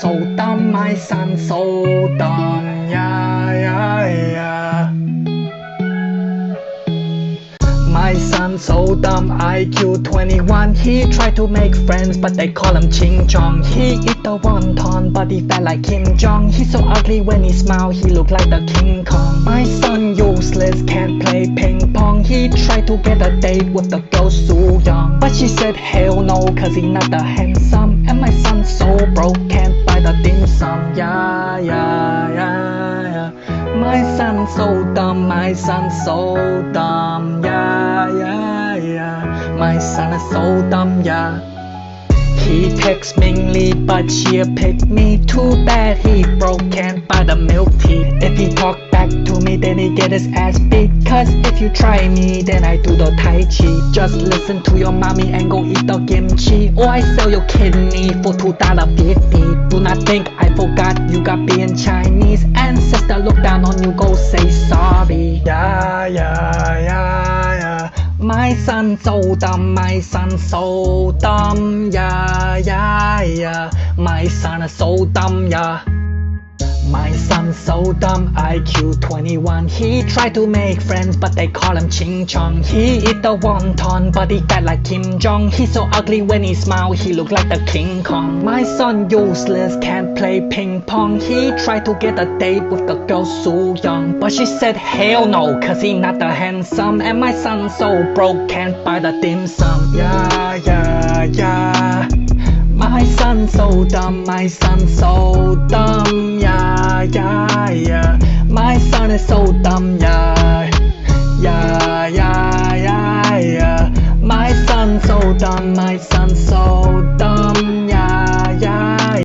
so dumb, my son so dumb, yeah, yeah, yeah. My son so dumb, IQ 21. He tried to make friends, but they call him Ching Chong. He eat the wonton, but he fat like Kim Jong. He's so ugly when he smile, he look like the King Kong. My son useless, can't play ping pong. He tried to get a date with the girl Soo Young, but she said hell no, cause he not that handsome. And my son so broke, can't buy the dim sum. Yeah, yeah, yeah, yeah. My son so dumb, my son so dumb, yeah, yeah, yeah. My son is so dumb, yeah. He texts Ming Lee, but she picked me. Too bad he broke, can't buy the milk tea. If he talk back to me, then he get his ass beat. Cause if you try me, then I do the Tai Chi. Just listen to your mommy and go eat the kimchi, or I sell your kidney for $2.50. Do not think I forgot you got being Chinese. Ancestor look down on you, go say sorry. Yeah, yeah, yeah, yeah. My son so dumb, my son so dumb, yeah, yeah, yeah. My son is so dumb, yeah. My son so dumb, IQ 21. He tried to make friends, but they call him Ching Chong. He eat the wonton, but he fat like Kim Jong. He's so ugly when he smile, he look like the King Kong. My son useless, can't play ping pong. He tried to get a date with the girl Soo Young, but she said hell no, cause he not that handsome. And my son so broke, can't buy the dim sum. Yeah, yeah, yeah. My son so dumb, my son so dumb, yeah, yeah, yeah. My son is so dumb, yeah.